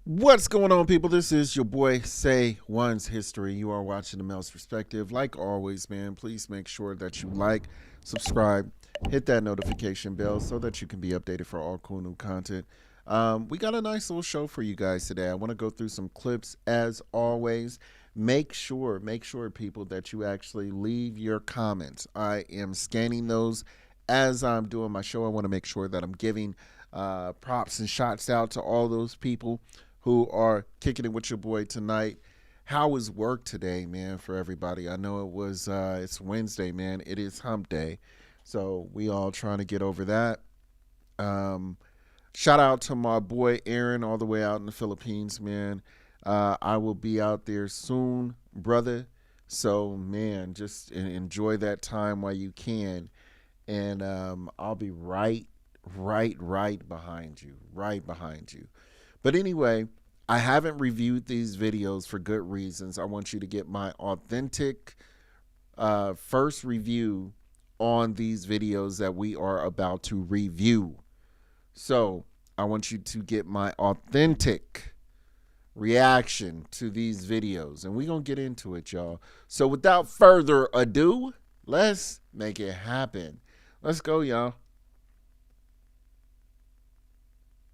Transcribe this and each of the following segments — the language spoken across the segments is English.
What's going on, people? This is your boy Say One's History. You are watching the Male's Perspective. Like always, man, please make sure that you like, subscribe, hit that notification bell so that you can be updated for all cool new content. We got a nice little show for you guys today. I want to go through some clips as always. Make sure, people, that you actually leave your comments. I am scanning those as I'm doing my show. I want to make sure that I'm giving props and shots out to all those people who are kicking it with your boy tonight. How was work today, man, for everybody? I know it's Wednesday, man. It is hump day. So we all trying to get over that. Shout out to my boy Aaron all the way out in the Philippines, man. I will be out there soon, brother. So, man, just enjoy that time while you can. And I'll be right behind you, But anyway, I haven't reviewed these videos for good reasons. I want you to get my authentic first review on these videos that we are about to review. So I want you to get my authentic reaction to these videos. And we're going to get into it, y'all. So without further ado, let's make it happen. Let's go, y'all.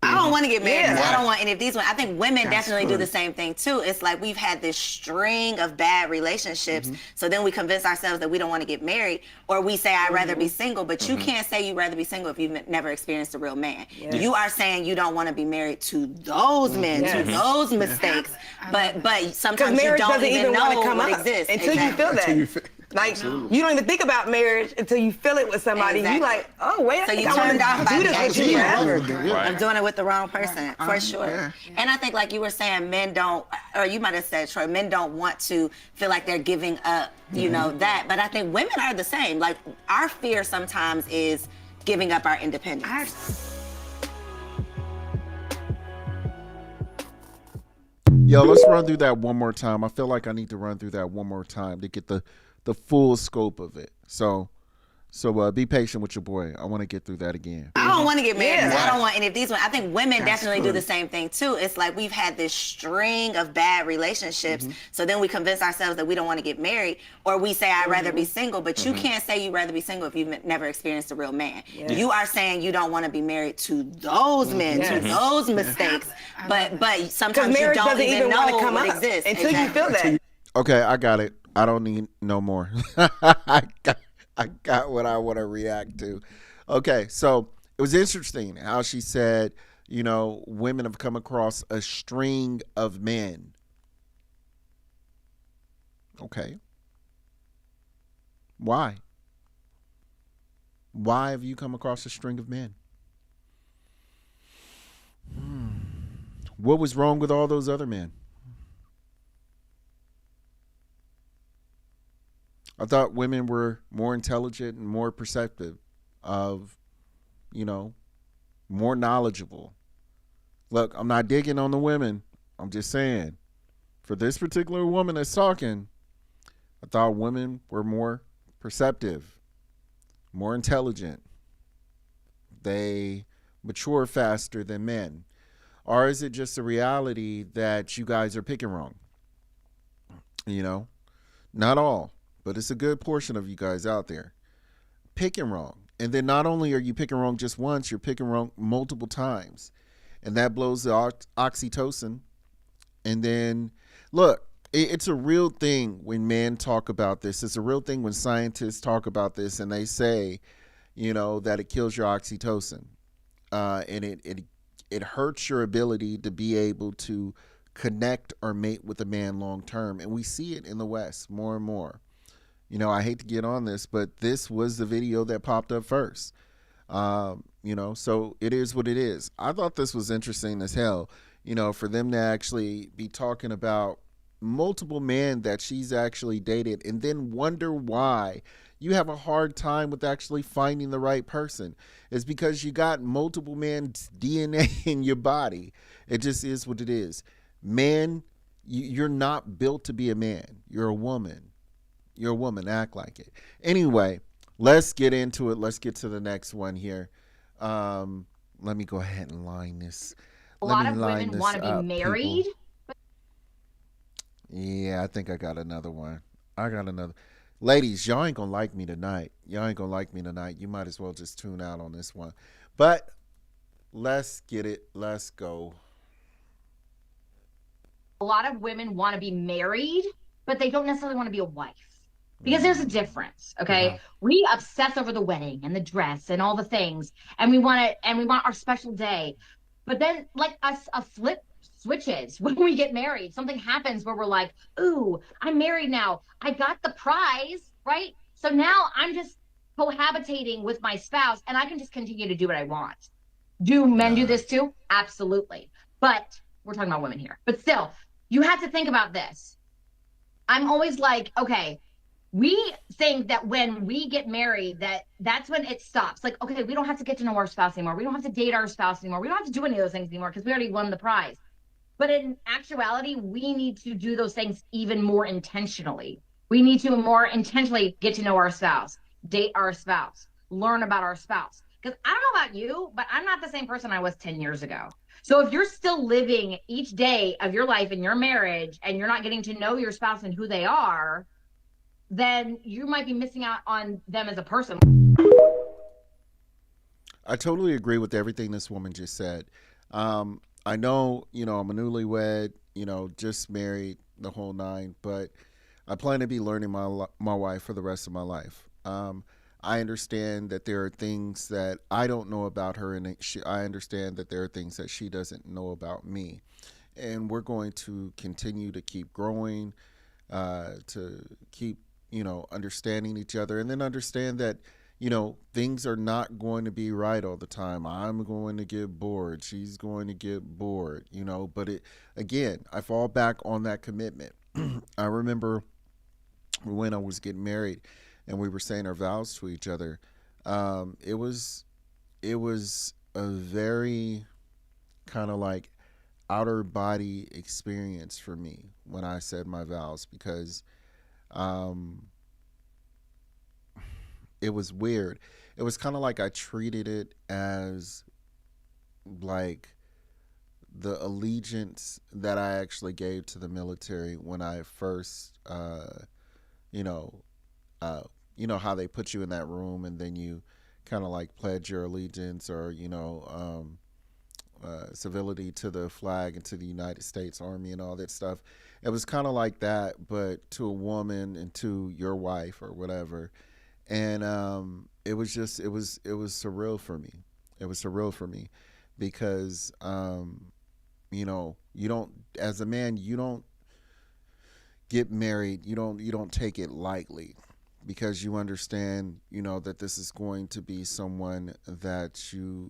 I don't want to get married. Yeah. I don't want any of these ones. I think women That's definitely do good. the same thing too. It's like we've had this string of bad relationships. So then we convince ourselves that we don't want to get married, or we say I'd rather be single. But you can't say you'd rather be single if you've never experienced a real man. You are saying you don't want to be married to those men, to those mistakes. But Because sometimes you marriage don't doesn't even even want know to come what up exists. until you feel that. Like, you don't even think about marriage until you feel it with somebody. Exactly. You like, oh, wait, So I you think I turned off want by to do the this with you idea forever. of doing it with the wrong person, for sure. yeah. And I think, like you were saying, men don't, or you might have said, Troy, men don't want to feel like they're giving up, you know, that. But I think women are the same. Like, our fear sometimes is giving up our independence. Yo, let's run through that one more time. I feel like I need to run through that one more time to get the full scope of it. So be patient with your boy. I want to get through that again. I don't want to get married. Yeah. I don't want any of these ones. I think women definitely do good. the same thing too. It's like we've had this string of bad relationships. So then we convince ourselves that we don't want to get married, or we say I'd rather be single. But you can't say you'd rather be single if you've never experienced a real man. You are saying you don't want to be married to those men, to those mistakes. But Because sometimes you marriage don't doesn't even know want to come what up exists until you feel that. Okay, I got it. I don't need no more. I got what I want to react to. Okay, so it was interesting how she said, you know, women have come across a string of men. Okay. Why? Why have you come across a string of men? What was wrong with all those other men? I thought women were more intelligent and more perceptive of, you know, more knowledgeable. Look, I'm not digging on the women. I'm just saying, for this particular woman that's talking, I thought women were more perceptive, more intelligent. They mature faster than men. Or is it just a reality that you guys are picking wrong? You know, not all, but it's a good portion of you guys out there picking wrong. And then not only are you picking wrong just once, you're picking wrong multiple times. And that blows the oxytocin. And then, look, it's a real thing when men talk about this. It's a real thing when scientists talk about this and they say, you know, that it kills your oxytocin. And it hurts your ability to be able to connect or mate with a man long term. And we see it in the West more and more. You know, I hate to get on this, but this was the video that popped up first. You know, so it is what it is. I thought this was interesting as hell, you know, for them to actually be talking about multiple men that she's actually dated and then wonder why you have a hard time with actually finding the right person. It's because you got multiple men's DNA in your body. It just is what it is. Man, you're not built to be a man. You're a woman. You're a woman. Act like it. Anyway, let's get into it. Let's get to the next one here. Let me go ahead and line this A Let lot me of line women this want to be up, married. people. Yeah, I think I got another one. I got another. Ladies, y'all ain't gonna like me tonight. Y'all ain't gonna like me tonight. You might as well just tune out on this one. But let's get it. Let's go. A lot of women want to be married, but they don't necessarily want to be a wife. Because there's a difference, okay? We obsess over the wedding and the dress and all the things, and we want it, and we want our special day. But then, like a flip switches when we get married. Something happens where we're like, "Ooh, I'm married now. I got the prize, right? So now I'm just cohabitating with my spouse, and I can just continue to do what I want." Do men do Nah. this too? Absolutely. But we're talking about women here. But still, you have to think about this. I'm always like, okay, we think that when we get married, that's when it stops. Like, okay, we don't have to get to know our spouse anymore. We don't have to date our spouse anymore. We don't have to do any of those things anymore because we already won the prize. But in actuality, we need to do those things even more intentionally. We need to more intentionally get to know our spouse, date our spouse, learn about our spouse. Because I don't know about you, but I'm not the same person I was 10 years ago. So if you're still living each day of your life in your marriage and you're not getting to know your spouse and who they are, then you might be missing out on them as a person. I totally agree with everything this woman just said. I know, I'm a newlywed, just married the whole nine, but I plan to be learning my wife for the rest of my life. I understand that there are things that I don't know about her, and I understand that there are things that she doesn't know about me. And we're going to continue to keep growing, to keep, understanding each other, and then understand that, things are not going to be right all the time. I'm going to get bored. She's going to get bored, but again, I fall back on that commitment. I remember when I was getting married and we were saying our vows to each other. It was a very kind of like outer body experience for me when I said my vows, because it was weird. It was kind of like I treated it as like the allegiance that I actually gave to the military when I first, you know, how they put you in that room and then you kind of like pledge your allegiance or, civility to the flag and to the United States Army and all that stuff. It was kind of like that, but to a woman and to your wife or whatever. And it was surreal for me. It was surreal for me because, you don't, as a man, you don't get married. You don't take it lightly, because you understand, that this is going to be someone that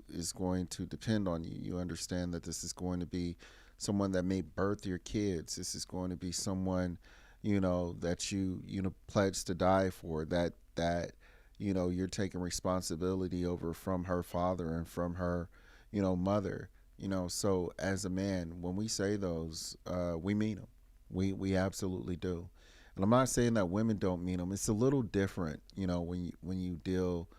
is going to depend on you. You understand that this is going to be someone that may birth your kids. This is going to be someone, that you pledge to die for, that you're taking responsibility over from her father and from her, mother. So as a man, when we say those, we mean them. We absolutely do. And I'm not saying that women don't mean them. It's a little different, when you deal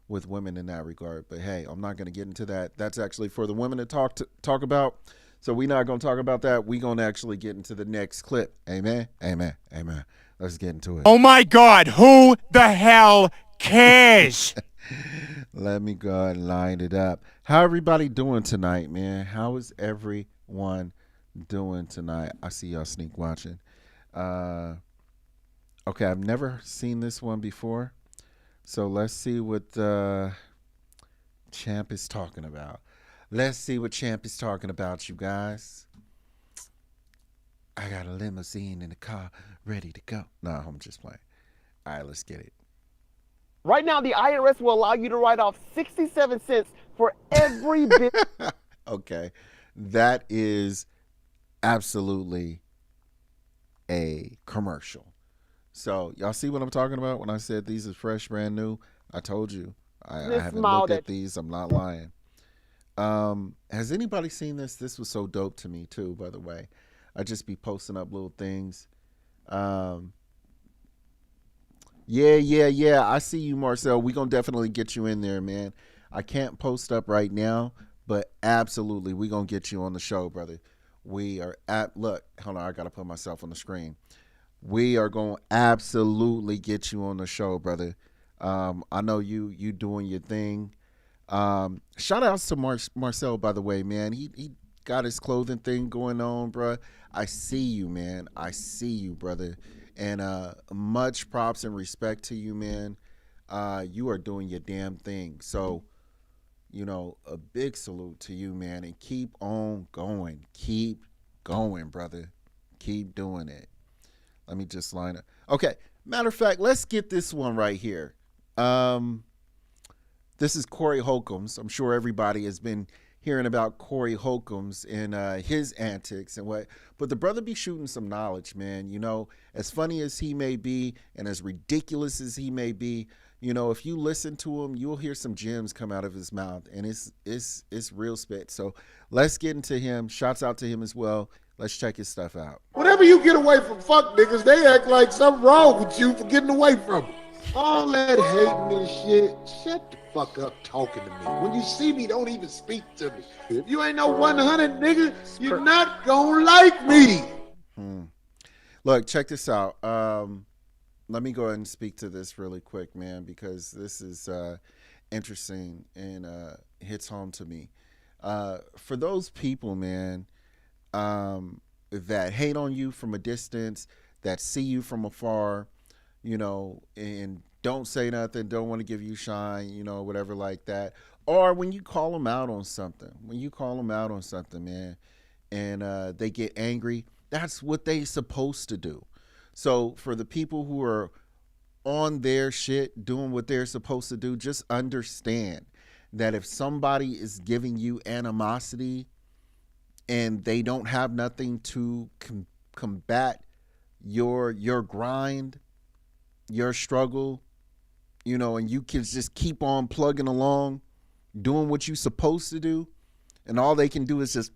with women in that regard. But hey, I'm not going to get into that. That's actually for the women to talk about. So we're not going to talk about that. We're going to actually get into the next clip. Amen. Amen. Amen. Let's get into it. Oh my God, who the hell cares? Let me go ahead and line it up. How everybody doing tonight, man? How is everyone doing tonight? I see y'all sneak watching. Okay, I've never seen this one before. So let's see what Champ is talking about. Let's see what Champ is talking about, you guys. I got a limousine in the car ready to go. No, I'm just playing. All right, let's get it. Right now, the IRS will allow you to write off 67 cents for every bit. Okay, that is absolutely a commercial. So y'all see what I'm talking about when I said these are fresh, brand new? I told you. I haven't looked at these. I'm not lying. Has anybody seen this? This was so dope to me too, by the way. I just be posting up little things. Yeah. I see you, Marcel. We gonna definitely get you in there, man. I can't post up right now, But absolutely, we gonna get you on the show, brother. We are at look. Hold on, I gotta put myself on the screen. We are gonna absolutely get you on the show, brother. I know you doing your thing. Shout outs to Marcel, by the way, man. He got his clothing thing going on, bro. I see you, man. I see you, brother. And much props and respect to you, man. You are doing your damn thing. So, a big salute to you, man. And keep on going. Keep going, brother. Keep doing it. Let me just line up. Okay. Matter of fact, let's get this one right here. This is Corey Holcombs. I'm sure everybody has been hearing about Corey Holcombs and his antics and what, but the brother be shooting some knowledge, man. As funny as he may be and as ridiculous as he may be, if you listen to him, you'll hear some gems come out of his mouth, and it's real spit. So let's get into him. Shouts out to him as well. Let's check his stuff out. Whenever you get away from fuck niggas, they act like something wrong with you for getting away from them. All that hating and shit, shut the fuck up talking to me. When you see me, don't even speak to me. If you ain't no 100 nigga, you're not gonna like me. Look, check this out. Let me go ahead and speak to this really quick, man, because this is interesting and hits home to me. For those people, man, that hate on you from a distance, that see you from afar, and don't say nothing, don't want to give you shine, whatever like that. Or when you call them out on something, man, and they get angry, that's what they supposed to do. So for the people who are on their shit, doing what they're supposed to do, just understand that if somebody is giving you animosity and they don't have nothing to combat your grind, your struggle, and you can just keep on plugging along, doing what you're supposed to do, and all they can do is just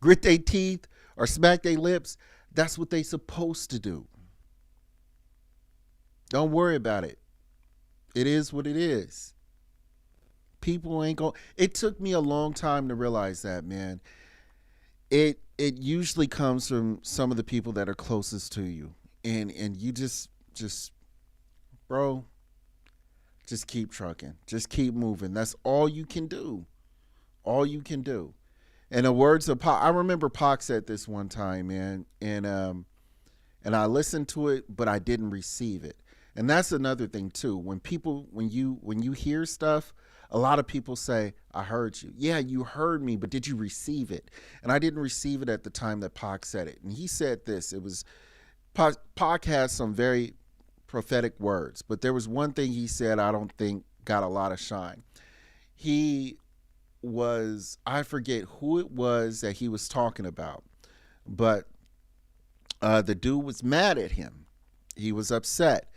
grit their teeth or smack their lips, that's what they supposed to do. Don't worry about it. It is what it is. People ain't going. It took me a long time to realize that, man. It usually comes from some of the people that are closest to you, and you just bro, just keep trucking, just keep moving. That's all you can do. All you can do. And the words of Pac, I remember Pac said this one time, man, and I listened to it, but I didn't receive it. And that's another thing too. When you hear stuff, a lot of people say, I heard you. Yeah, you heard me, but did you receive it? And I didn't receive it at the time that Pac said it. And he said this, it was, Pac has some very prophetic words, but there was one thing he said I don't think got a lot of shine. He was, I forget who it was that he was talking about, but the dude was mad at him. He was upset.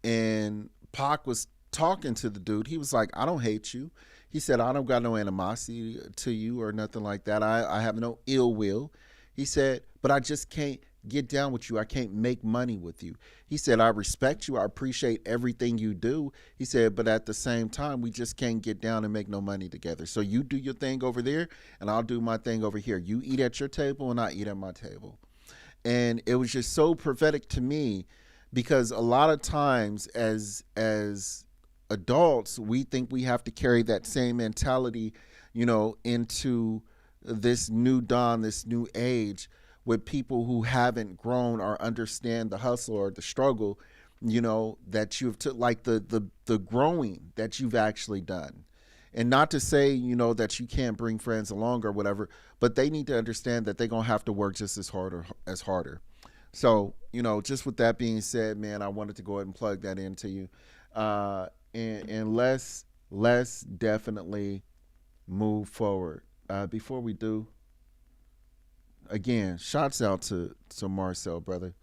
And Pac was talking to the dude. He was like, I don't hate you. He said, I don't got no animosity to you or nothing like that. I have no ill will. He said, but I just can't get down with you. I can't make money with you. He said, I respect you. I appreciate everything you do. He said, but at the same time, we just can't get down and make no money together. So you do your thing over there and I'll do my thing over here. You eat at your table and I eat at my table. And it was just so prophetic to me, because a lot of times as adults, we think we have to carry that same mentality, into this new dawn, this new age, with people who haven't grown or understand the hustle or the struggle, that you've took, like the growing that you've actually done. And not to say, that you can't bring friends along or whatever, but they need to understand that they're going to have to work just as harder. So, just with that being said, man, I wanted to go ahead and plug that into you. And let's definitely move forward. Before we do, again, shouts out to Marcel, brother.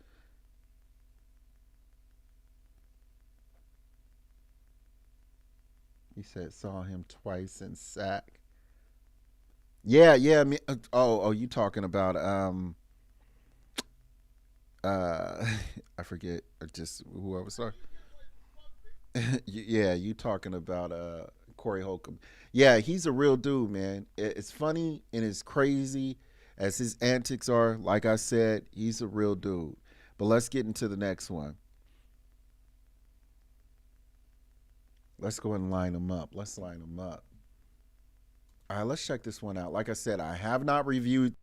He said saw him twice in Sac. Yeah. You talking about I forget just who I was talking. Yeah, you talking about Corey Holcomb. Yeah, he's a real dude, man. It's funny and it's crazy as his antics are. Like I said, he's a real dude. But let's get into the next one. Let's go and line them up. Let's line them up. All right, let's check this one out. Like I said, I have not reviewed,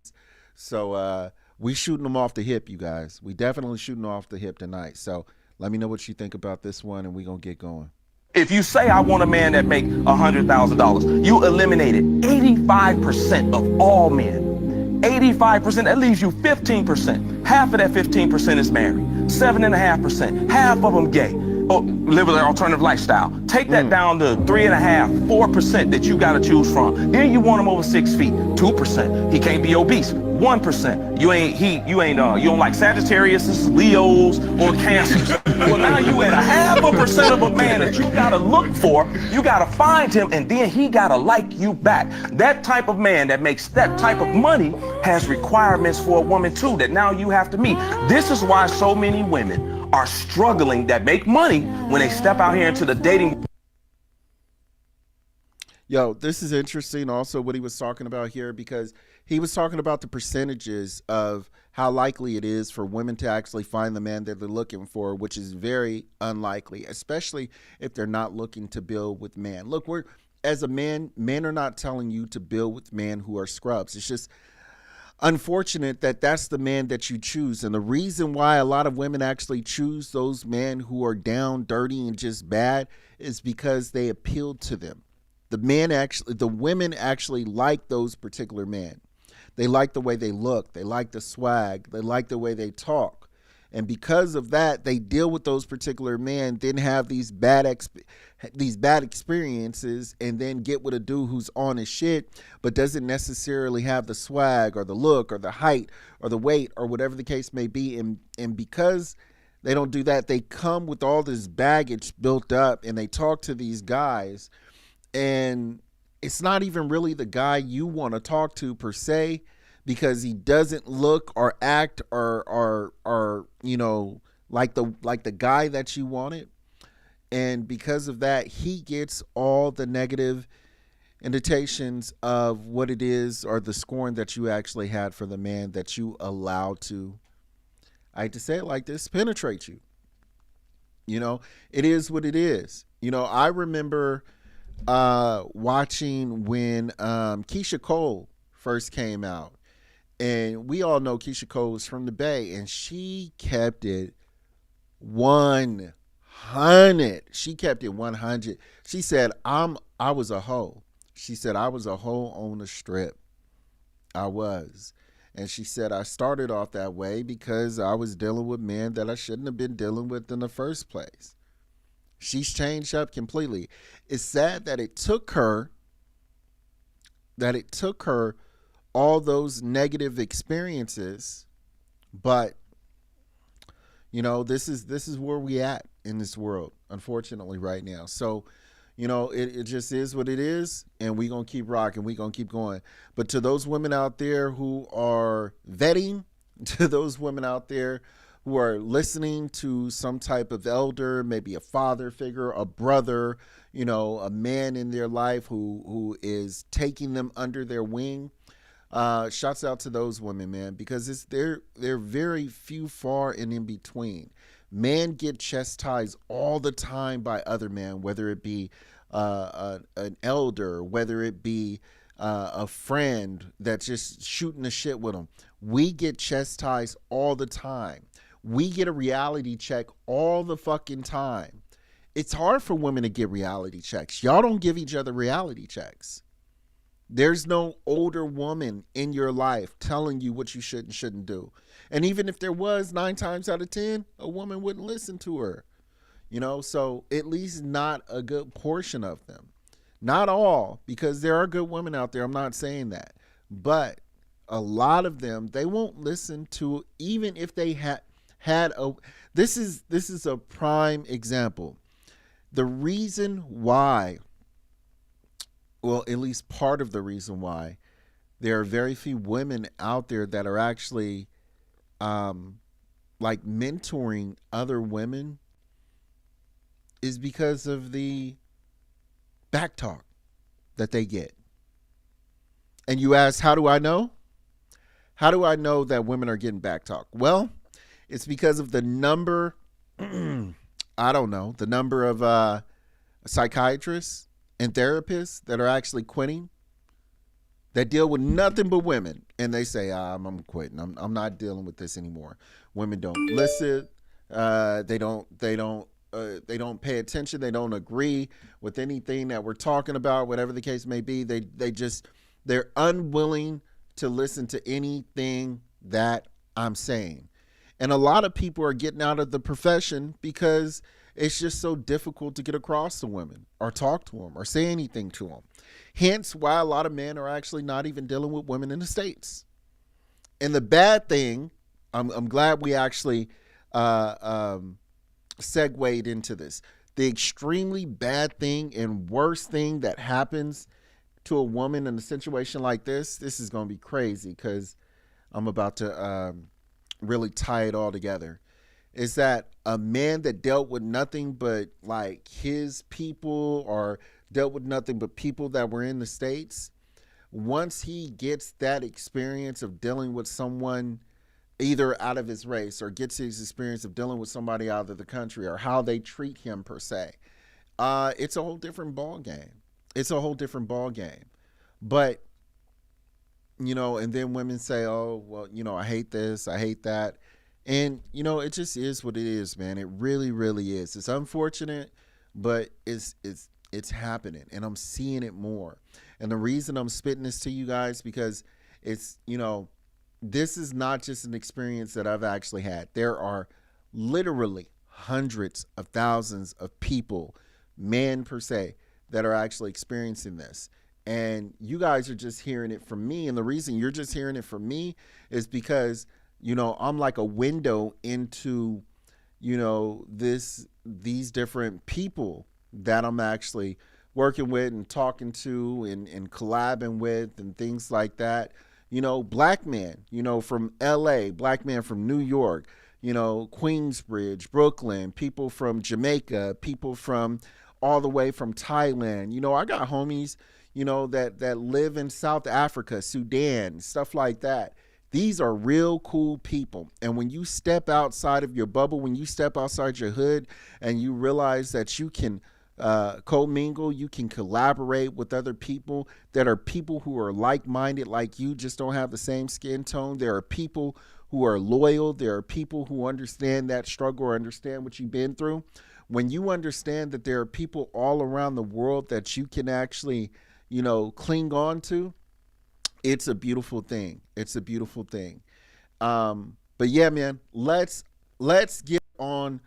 so we shooting them off the hip, you guys. We definitely shooting off the hip tonight. So let me know what you think about this one, and we're going to get going. If you say I want a man that make $100,000, you eliminated 85% of all men. 85%, that leaves you 15%. Half of that 15% is married. 7.5%, half of them gay. Or live an alternative lifestyle. Take that down to 3.5%, 4% that you got to choose from. Then you want him over 6 feet, 2%. He can't be obese, 1%. You don't like Sagittarius, Leos, or Cancers. Well, now you at 0.5% of a man that you got to look for. You got to find him, and then he got to like you back. That type of man that makes that type of money has requirements for a woman too that now you have to meet. This is why so many women are struggling that make money when they step out here into the dating. Yo, this is interesting also what he was talking about here, because he was talking about the percentages of how likely it is for women to actually find the man that they're looking for, which is very unlikely, especially if they're not looking to build with men. Look, as a man, men are not telling you to build with men who are scrubs. It's just unfortunate that that's the man that you choose. And the reason why a lot of women actually choose those men who are down, dirty, and just bad is because they appeal to them. The women actually like those particular men. They like the way they look. They like the swag. They like the way they talk. And because of that, they deal with those particular men, then have these bad experiences, and then get with a dude who's on his shit, but doesn't necessarily have the swag or the look or the height or the weight or whatever the case may be. And because they don't do that, they come with all this baggage built up, and they talk to these guys, and it's not even really the guy you want to talk to per se, because he doesn't look or act or like the guy that you wanted. And because of that, he gets all the negative indications of what it is, or the scorn that you actually had for the man that you allowed to, I hate to say it like this, penetrate you. It is what it is. I remember watching when Keisha Cole first came out. And we all know Keisha Cole was from the Bay, and she kept it 100. She kept it 100. She said, I was a hoe. She said, I was a hoe on the strip. I was. And she said, I started off that way because I was dealing with men that I shouldn't have been dealing with in the first place. She's changed up completely. It's sad that it took her all those negative experiences, but this is where we at in this world, unfortunately, right now. So it just is what it is, and we gonna keep rocking, we gonna keep going. But to those women out there who are vetting, to those women out there who are listening to some type of elder, maybe a father figure, a brother, a man in their life who is taking them under their wing, shouts out to those women, man, because they're very few, far and in between. Men get chastised all the time by other men, whether it be an elder, whether it be a friend that's just shooting the shit with them. We get chastised all the time. We get a reality check all the fucking time. It's hard for women to get reality checks. Y'all don't give each other reality checks. There's no older woman in your life telling you what you should and shouldn't do. And even if there was, 9 times out of 10, a woman wouldn't listen to her. So at least not a good portion of them. Not all, because there are good women out there. I'm not saying that. But a lot of them, they won't listen to, even if they had a, this is a prime example. The reason why, well, at least part of the reason why there are very few women out there that are actually like mentoring other women is because of the back talk. that they get. And you ask, how do I know? How do I know that women are getting back talk? Well, it's because of the number, I don't know, the number of psychiatrists and therapists that are actually quitting, that deal with nothing but women, and they say, I'm quitting. I'm not dealing with this anymore. Women don't listen. They don't pay attention. They don't agree with anything that we're talking about, whatever the case may be. They're unwilling to listen to anything that I'm saying. And a lot of people are getting out of the profession because it's just so difficult to get across to women or talk to them or say anything to them. Hence why a lot of men are actually not even dealing with women in the States. And the bad thing, I'm glad we actually segued into this. The extremely bad thing and worst thing that happens to a woman in a situation like this is going to be crazy because I'm about to really tie it all together, is that a man that dealt with nothing but like his people or dealt with nothing but people that were in the States, once he gets that experience of dealing with someone either out of his race or gets his experience of dealing with somebody out of the country or how they treat him per se, it's a whole different ball game. It's a whole different ball game. But, you know, and then women say, oh, well, you know, I hate this, I hate that. And, you know, it just is what it is, man. It really, really is. It's unfortunate, but it's happening, and I'm seeing it more. And the reason I'm spitting this to you guys, because it's, you know, this is not just an experience that I've actually had. There are literally hundreds of thousands of people, men per se, that are actually experiencing this. And you guys are just hearing it from me. And the reason you're just hearing it from me is because, you know, I'm like a window into, you know, these different people that I'm actually working with and talking to and collabing with and things like that. You know, black men, you know, from LA, black men from New York, you know, Queensbridge, Brooklyn, people from Jamaica, people from all the way from Thailand. You know, I got homies, you know, that live in South Africa, Sudan, stuff like that. These are real cool people. And when you step outside of your bubble, when you step outside your hood and you realize that you can co-mingle, you can collaborate with other people that are people who are like-minded like you, just don't have the same skin tone. There are people who are loyal. There are people who understand that struggle or understand what you've been through. When you understand that there are people all around the world that you can actually, you know, cling on to, it's a beautiful thing. It's a beautiful thing. But yeah, man, let's get on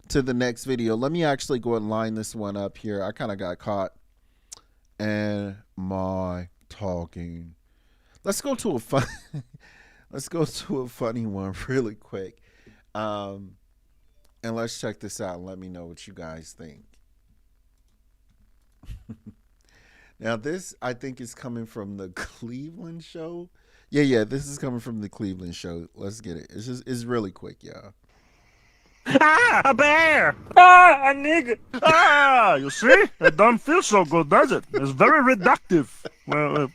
to the next video. Let me actually go and line this one up here. I kind of got caught in my talking. Let's go to a funny one really quick. And let's check this out and let me know what you guys think. Now this, I think, is coming from the Cleveland show. Yeah, this is coming from the Cleveland show. Let's get it. It's really quick, y'all. Ah, a bear! Ah, a nigga! Ah, you see? It don't feel so good, does it? It's very reductive. Well,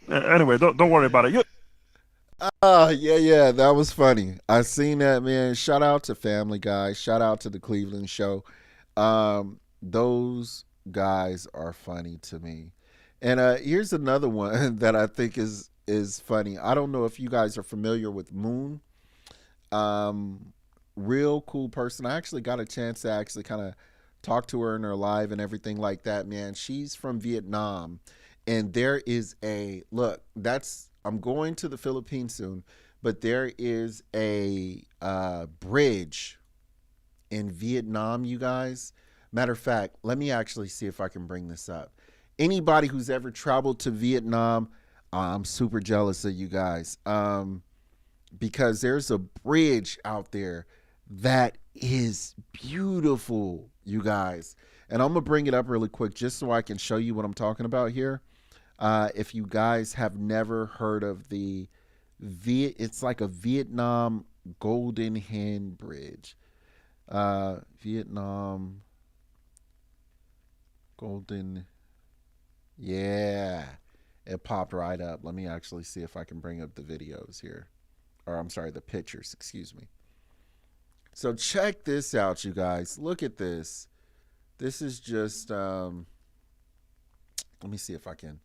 anyway, don't worry about it. Yeah, that was funny. I seen that, man. Shout out to Family Guy. Shout out to the Cleveland show. Those guys are funny to me. And here's another one that I think is funny. I don't know if you guys are familiar with Moon. Real cool person. I actually got a chance to actually kind of talk to her in her live and everything like that, man. She's from Vietnam. And there is a, look, I'm going to the Philippines soon, but there is a bridge in Vietnam, you guys. Matter of fact, let me actually see if I can bring this up. Anybody who's ever traveled to Vietnam, I'm super jealous of you guys, because there's a bridge out there that is beautiful, you guys. And I'm going to bring it up really quick just so I can show you what I'm talking about here. If you guys have never heard of it's like a Vietnam Golden Hen Bridge. Vietnam Golden Yeah, it popped right up. Let me actually see if I can bring up the videos here. Or I'm sorry, the pictures, excuse me. So check this out, you guys. Look at this. This is just, let me see if I can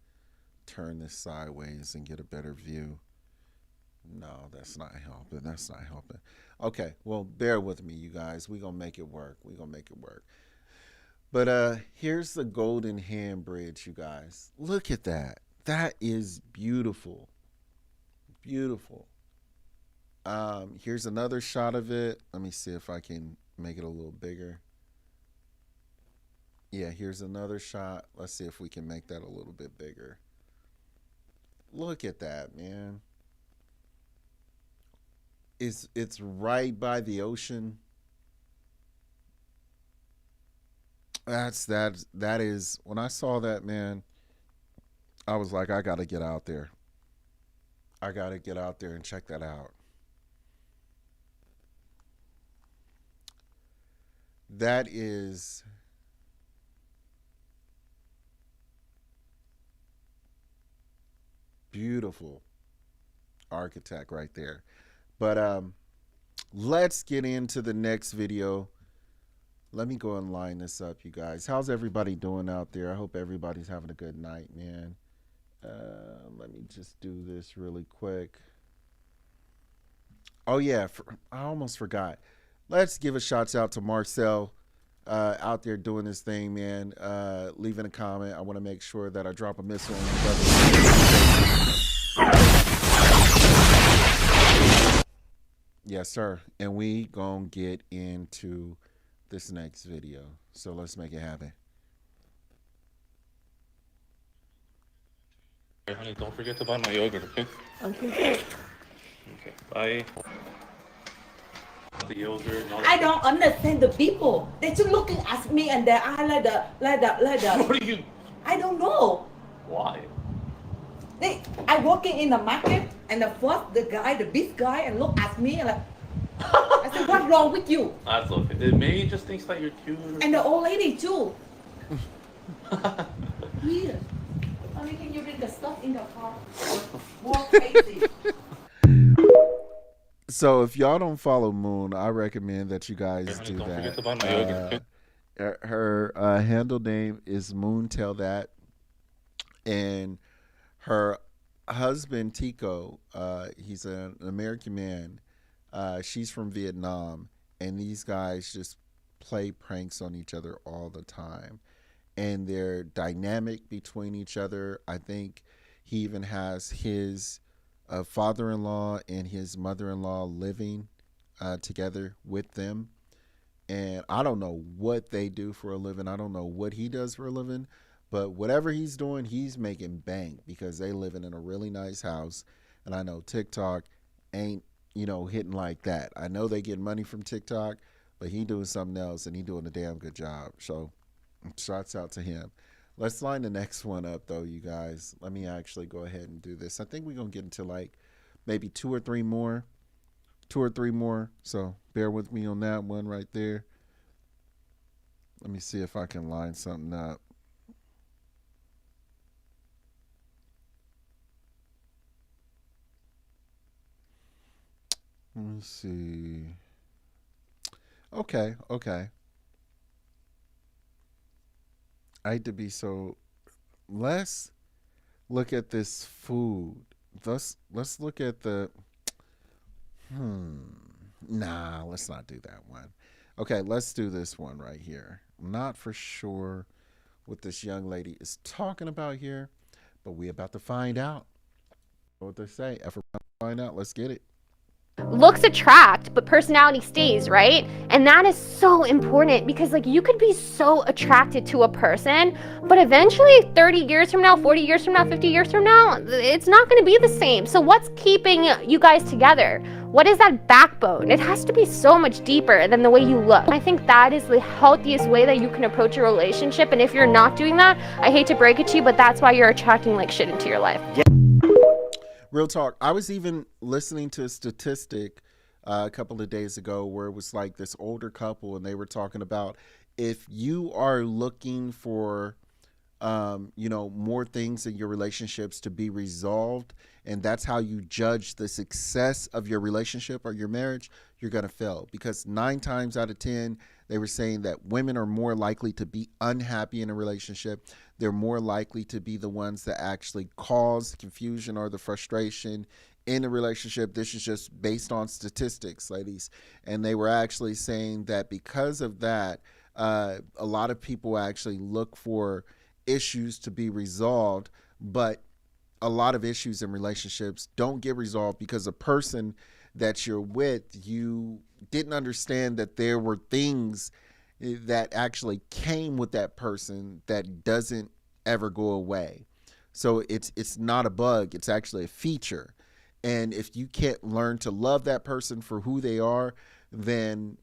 turn this sideways and get a better view. No, that's not helping. That's not helping. Okay, well, bear with me, you guys. We're going to make it work. We're going to make it work. But here's the Golden Hand Bridge, you guys. Look at that. That is beautiful. Beautiful. Here's another shot of it. Let me see if I can make it a little bigger. Yeah, here's another shot. Let's see if we can make that a little bit bigger. Look at that, man. It's right by the ocean. That is, when I saw that, man, I was like, I gotta get out there. I gotta get out there and check that out. That is beautiful architect right there. But let's get into the next video. Let me go and line this up, you guys. How's everybody doing out there? I hope everybody's having a good night, man. Let me just do this really quick. Oh yeah, I almost forgot. Let's give a shout out to Marcel out there doing this thing, man. Leaving a comment. I want to make sure that I drop a missile on you, brother. Yes, sir. And we gonna get into this next video. So let's make it happen. Hey, honey, don't forget to buy my yogurt, okay? Okay. Okay, bye. The yogurt and all I don't understand the people. They just looking at me and their eye like the. What are you? I don't know. Why? I working in the market and the big guy and look at me like. I said, what's wrong with you? That's okay. Maybe he just thinks that you're cute. And the old lady too. Weird. Honey, can you bring the stuff in the car? More crazy. So if y'all don't follow Moon, I recommend that you guys Hey, honey, do don't that. forget to buy my yogurt, okay? Her handle name is Moon Tell That, and her husband Tico, he's an American man. She's from Vietnam, and these guys just play pranks on each other all the time, and they're dynamic between each other. I think he even has his father-in-law and his mother-in-law living together with them. And I don't know what they do for a living. I don't know what he does for a living, but whatever he's doing, he's making bank because they living in a really nice house. And I know TikTok ain't, hitting like that. I know they get money from TikTok, but he doing something else and he doing a damn good job. So shouts out to him. Let's line the next one up though, you guys. Let me actually go ahead and do this. I think we're going to get into like maybe two or three more. So bear with me on that one right there. Let me see if I can line something up. Let me see. Okay. I hate to be so. Let's look at this food. Let's look at the. Nah, let's not do that one. Okay, let's do this one right here. I'm not for sure what this young lady is talking about here, but we about to find out. What they say. If we're about to find out, let's get it. Looks attract, but personality stays, right? And that is so important because you could be so attracted to a person, but eventually 30 years from now, 40 years from now, 50 years from now, it's not going to be the same. So what's keeping you guys together? What is that backbone? It has to be so much deeper than the way you look. I think that is the healthiest way that you can approach a relationship. And if you're not doing that, I hate to break it to you, but that's why you're attracting like shit into your life. Real talk. I was even listening to a statistic a couple of days ago where it was like this older couple and they were talking about if you are looking for more things in your relationships to be resolved, and that's how you judge the success of your relationship or your marriage, you're going to fail. Because 9 times out of 10, they were saying that women are more likely to be unhappy in a relationship. They're more likely to be the ones that actually cause the confusion or the frustration in a relationship. This is just based on statistics, ladies. And they were actually saying that because of that, a lot of people actually look for issues to be resolved, but a lot of issues in relationships don't get resolved because the person that you're with, you didn't understand that there were things that actually came with that person that doesn't ever go away. So it's not a bug, it's actually a feature. And if you can't learn to love that person for who they are, then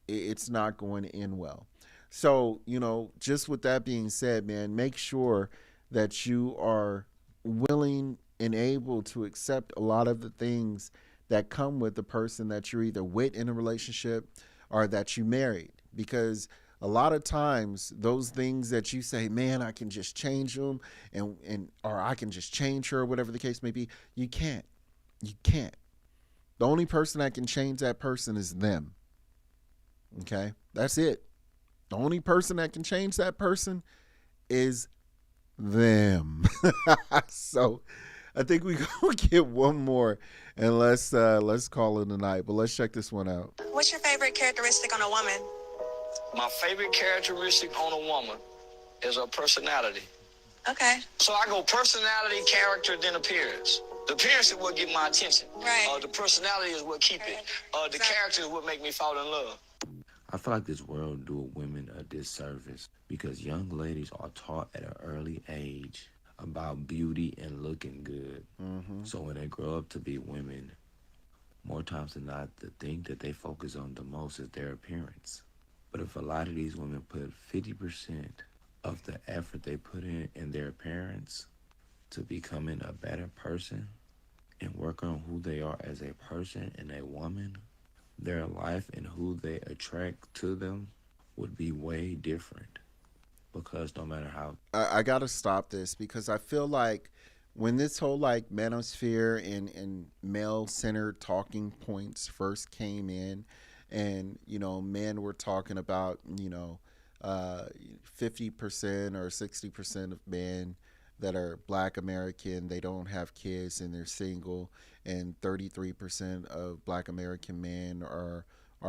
it's not going to end well. So, just with that being said, man, make sure that you are willing and able to accept a lot of the things that come with the person that you're either with in a relationship or that you married. Because a lot of times those things that you say, man, I can just change them or I can just change her, or whatever the case may be, you can't. You can't. The only person that can change that person is them. Okay? That's it. The only person that can change that person is them. So I think we gonna get one more and let's call it a night. But let's check this one out. What's your favorite characteristic on a woman? My favorite characteristic on a woman is her personality. Okay. So I go personality, character, then appearance. The appearance is what get my attention. Right. The personality is what keep it. The character is what make me fall in love. I feel like this world do women a disservice because young ladies are taught at an early age about beauty and looking good. Mm-hmm. So when they grow up to be women, more times than not, the thing that they focus on the most is their appearance. But if a lot of these women put 50% of the effort they put in their appearance to becoming a better person and work on who they are as a person and a woman, their life and who they attract to them would be way different. Because no matter how... I got to stop this because I feel like when this whole manosphere and male-centered talking points first came in and, men were talking about, 50% or 60% of men that are Black American, they don't have kids and they're single, and 33% of Black American men are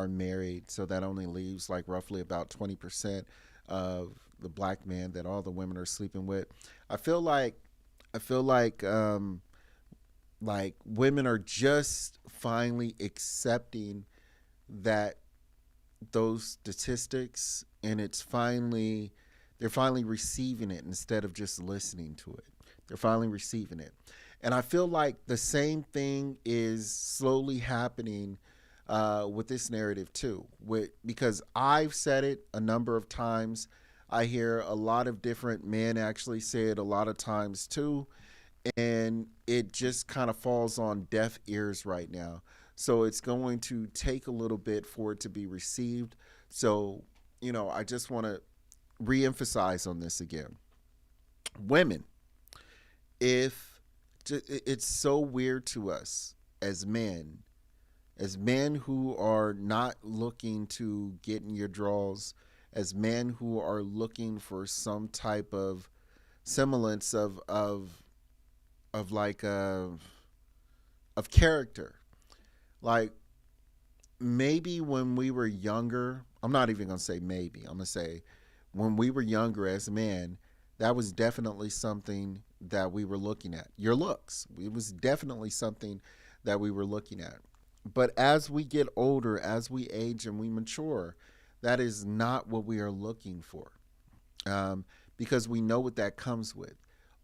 married. So that only leaves roughly about 20% of the Black men that all the women are sleeping with. I feel like women are just finally accepting that those statistics, and they're finally receiving it instead of just listening to it. They're finally receiving it. And I feel like the same thing is slowly happening with this narrative too. Because I've said it a number of times. I hear a lot of different men actually say it a lot of times too. And it just kind of falls on deaf ears right now. So it's going to take a little bit for it to be received. So, I just want to reemphasize on this again. Women, it's so weird to us as men who are not looking to get in your drawers, as men who are looking for some type of semblance of character. Like, maybe when we were younger, I'm not even going to say maybe, I'm going to say when we were younger as men, that was definitely something that we were looking at. Your looks. It was definitely something that we were looking at. But as we get older, as we age and we mature, that is not what we are looking for. Because we know what that comes with.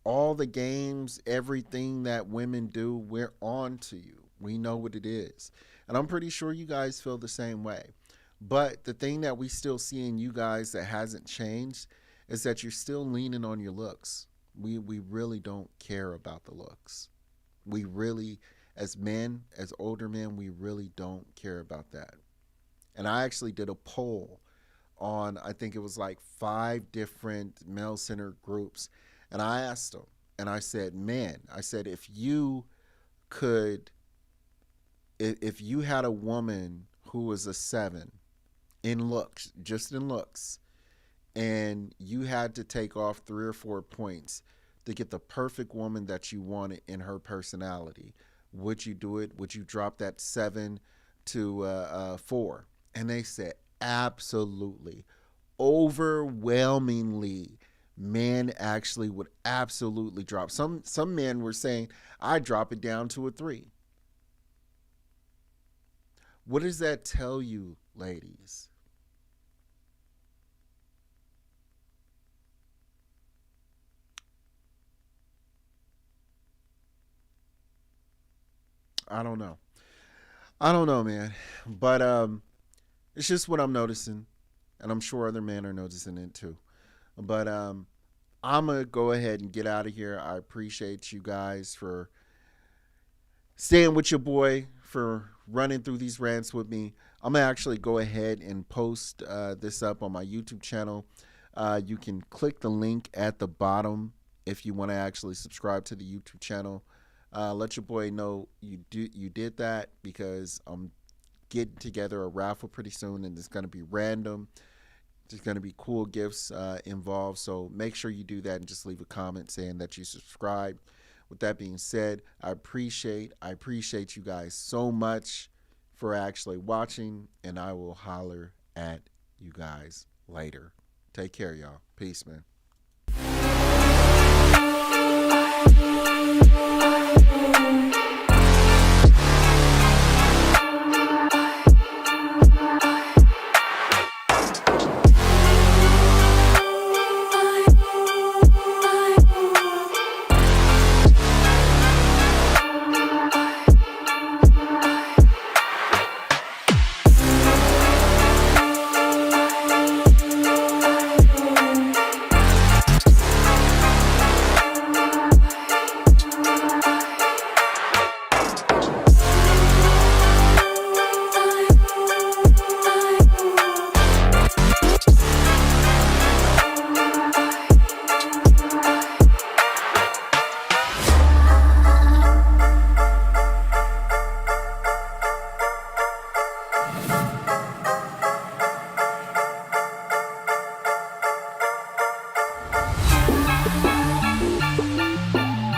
All the games, everything that women do, we're on to you. We know what it is. And I'm pretty sure you guys feel the same way. But the thing that we still see in you guys that hasn't changed is that you're still leaning on your looks. We really don't care about the looks. We really, as men, as older men, we really don't care about that. And I actually did a poll on, I think it was like 5 different male-centered groups, and I asked them, and I said, man, I said, if you had a woman who was a 7 in looks, just in looks, and you had to take off 3 or 4 points to get the perfect woman that you wanted in her personality, would you do it? Would you drop that 7 to 4? And they said, absolutely. Overwhelmingly, men actually would absolutely drop. Some men were saying, I drop it down to a 3. What does that tell you, ladies? I don't know. I don't know, man. But it's just what I'm noticing, and I'm sure other men are noticing it too. But I'm gonna go ahead and get out of here. I appreciate you guys for staying with your boy, for running through these rants with me. I'm gonna actually go ahead and post this up on my YouTube channel. You can click the link at the bottom if you want to actually subscribe to the YouTube channel. Let your boy know you did that, because I'm getting together a raffle pretty soon, and it's going to be random. There's going to be cool gifts involved, so make sure you do that and just leave a comment saying that you subscribe. With that being said, I appreciate you guys so much for actually watching, and I will holler at you guys later. Take care, y'all. Peace, man.